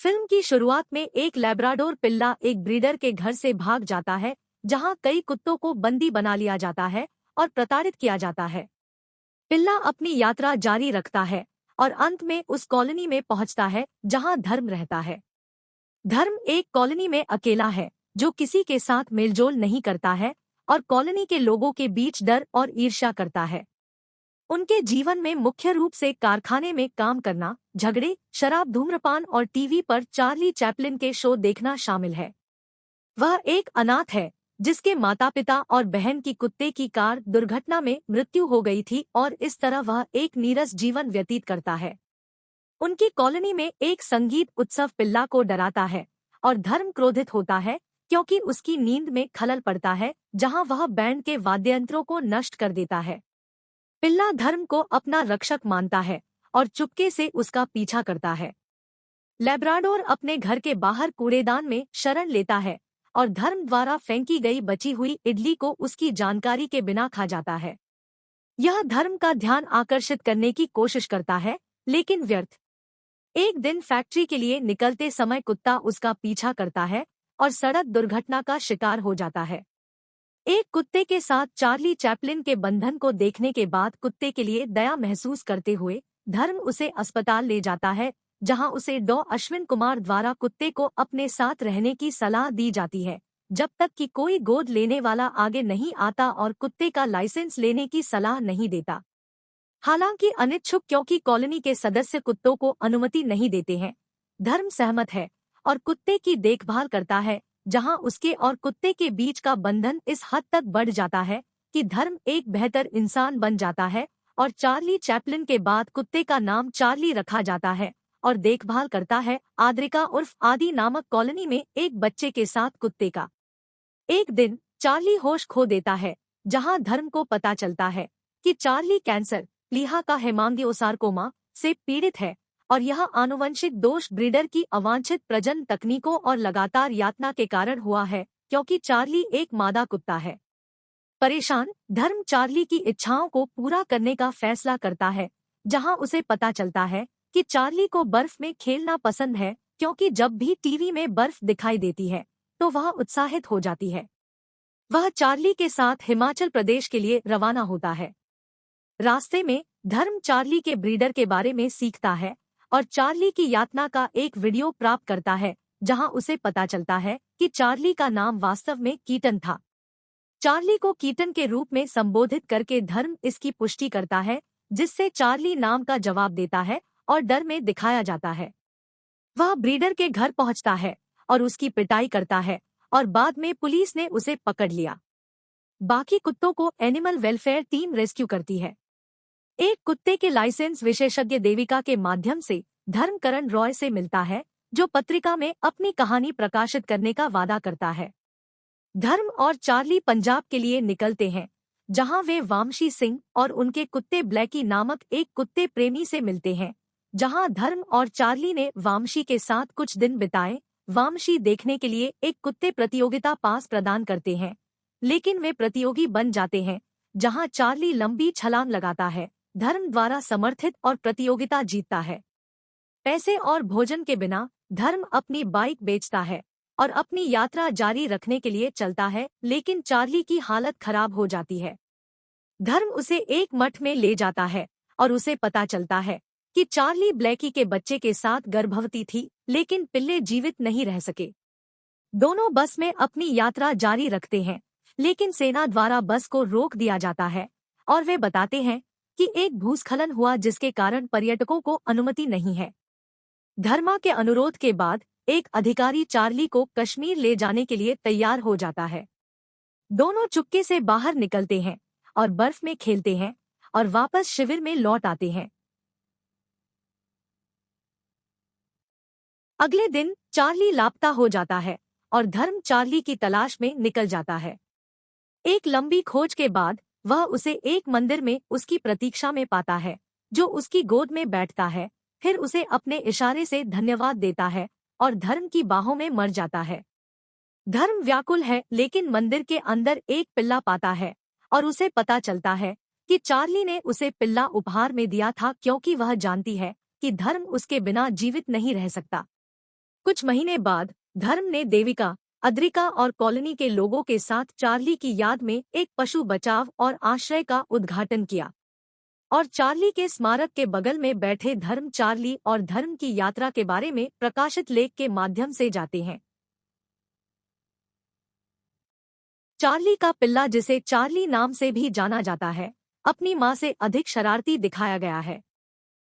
Film की शुरुआत में एक लैब्राडोर पिल्ला एक ब्रीडर के घर से भाग जाता है, जहां कई कुत्तों को बंदी बना लिया जाता है और प्रताड़ित किया जाता है। पिल्ला अपनी यात्रा जारी रखता है और अंत में उस कॉलोनी में पहुंचता है जहां धर्म रहता है। धर्म एक कॉलोनी में अकेला है, जो किसी के साथ मेलजोल नहीं करता है और कॉलोनी के लोगों के बीच डर और ईर्ष्या करता है। उनके जीवन में मुख्य रूप से कारखाने में काम करना, झगड़े, शराब, धूम्रपान और टीवी पर चार्ली चैपलिन के शो देखना शामिल है। वह एक अनाथ है जिसके माता पिता और बहन की कुत्ते की कार दुर्घटना में मृत्यु हो गई थी और इस तरह वह एक नीरस जीवन व्यतीत करता है। उनकी कॉलोनी में एक संगीत उत्सव पिल्ला को डराता है और धर्म क्रोधित होता है क्योंकि उसकी नींद में खलल पड़ता है, जहां वह बैंड के वाद्ययंत्रों को नष्ट कर देता है। पिल्ला धर्म को अपना रक्षक मानता है और चुपके से उसका पीछा करता है। लैब्राडोर अपने घर के बाहर कूड़ेदान में शरण लेता है और धर्म द्वारा फेंकी गई बची हुई इडली को उसकी जानकारी के बिना खा जाता है। यह धर्म का ध्यान आकर्षित करने की कोशिश करता है, लेकिन व्यर्थ। एक दिन फैक्ट्री के लिए निकलते समय कुत्ता उसका पीछा करता है और सड़क दुर्घटना का शिकार हो जाता है। एक कुत्ते के साथ चार्ली चैपलिन के बंधन को देखने के बाद कुत्ते के लिए दया महसूस करते हुए धर्म उसे अस्पताल ले जाता है, जहां उसे डॉ अश्विन कुमार द्वारा कुत्ते को अपने साथ रहने की सलाह दी जाती है, जब तक कि कोई गोद लेने वाला आगे नहीं आता और कुत्ते का लाइसेंस लेने की सलाह नहीं देता। हालांकि अनिच्छुक क्योंकि कॉलोनी के सदस्य कुत्तों को अनुमति नहीं देते हैं, धर्म सहमत है और कुत्ते की देखभाल करता है, जहां उसके और कुत्ते के बीच का बंधन इस हद तक बढ़ जाता है कि धर्म एक बेहतर इंसान बन जाता है और चार्ली चैपलिन के बाद कुत्ते का नाम चार्ली रखा जाता है और देखभाल करता है आद्रिका उर्फ आदि नामक कॉलोनी में एक बच्चे के साथ कुत्ते का। एक दिन चार्ली होश खो देता है, जहां धर्म को पता चलता है कि चार्ली कैंसर, प्लीहा का हेमांगियोसार्कोमा से पीड़ित है और यह आनुवंशिक दोष ब्रीडर की अवांछित प्रजनन तकनीकों और लगातार यातना के कारण हुआ है, क्योंकि चार्ली एक मादा कुत्ता है। परेशान, धर्म चार्ली की इच्छाओं को पूरा करने का फैसला करता है, जहां उसे पता चलता है कि चार्ली को बर्फ में खेलना पसंद है, क्योंकि जब भी टीवी में बर्फ दिखाई देती है तो वह उत्साहित हो जाती है। वह चार्ली के साथ हिमाचल प्रदेश के लिए रवाना होता है। रास्ते में धर्म चार्ली के ब्रीडर के बारे में सीखता है और चार्ली की यातना का एक वीडियो प्राप्त करता है, जहां उसे पता चलता है कि चार्ली का नाम वास्तव में कीटन था। चार्ली को कीटन के रूप में संबोधित करके धर्म इसकी पुष्टि करता है, जिससे चार्ली नाम का जवाब देता है और डर में दिखाया जाता है। वह ब्रीडर के घर पहुंचता है और उसकी पिटाई करता है और बाद में पुलिस ने उसे पकड़ लिया। बाकी कुत्तों को एनिमल वेलफेयर टीम रेस्क्यू करती है। एक कुत्ते के लाइसेंस विशेषज्ञ देविका के माध्यम से धर्म करण रॉय से मिलता है, जो पत्रिका में अपनी कहानी प्रकाशित करने का वादा करता है। धर्म और चार्ली पंजाब के लिए निकलते हैं, जहां वे वामशी सिंह और उनके कुत्ते ब्लैकी नामक एक कुत्ते प्रेमी से मिलते हैं। जहां धर्म और चार्ली ने वामशी के साथ कुछ दिन बिताए। वामशी देखने के लिए एक कुत्ते प्रतियोगिता पास प्रदान करते हैं, लेकिन वे प्रतियोगी बन जाते हैं, जहां चार्ली लंबी छलांग लगाता है, धर्म द्वारा समर्थित और प्रतियोगिता जीतता है। पैसे और भोजन के बिना धर्म अपनी बाइक बेचता है और अपनी यात्रा जारी रखने के लिए चलता है, लेकिन चार्ली की हालत खराब हो जाती है। धर्म उसे एक मठ में ले जाता है और उसे पता चलता है कि चार्ली ब्लैकी के बच्चे के साथ गर्भवती थी, लेकिन पिल्ले जीवित नहीं रह सके। दोनों बस में अपनी यात्रा जारी रखते हैं, लेकिन सेना द्वारा बस को रोक दिया जाता है और वे बताते हैं कि एक भूस्खलन हुआ जिसके कारण पर्यटकों को अनुमति नहीं है। धर्मा के अनुरोध के बाद एक अधिकारी चार्ली को कश्मीर ले जाने के लिए तैयार हो जाता है। दोनों चुपके से बाहर निकलते हैं और बर्फ में खेलते हैं और वापस शिविर में लौट आते हैं। अगले दिन चार्ली लापता हो जाता है और धर्म चार्ली की तलाश में निकल जाता है। एक लंबी खोज के बाद वह उसे एक मंदिर में उसकी प्रतीक्षा में पाता है, जो उसकी गोद में बैठता है, फिर उसे अपने इशारे से धन्यवाद देता है और धर्म की बाहों में मर जाता है। धर्म व्याकुल है, लेकिन मंदिर के अंदर एक पिल्ला पाता है और उसे पता चलता है कि चार्ली ने उसे पिल्ला उपहार में दिया था, क्योंकि वह जानती है कि धर्म उसके बिना जीवित नहीं रह सकता। कुछ महीने बाद धर्म ने देविका, अद्रिका और कॉलोनी के लोगों के साथ चार्ली की याद में एक पशु बचाव और आश्रय का उद्घाटन किया। और चार्ली के स्मारक के बगल में बैठे धर्म चार्ली और धर्म की यात्रा के बारे में प्रकाशित लेख के माध्यम से जाते हैं। चार्ली का पिल्ला, जिसे चार्ली नाम से भी जाना जाता है, अपनी मां से अधिक शरारती दिखाया गया है।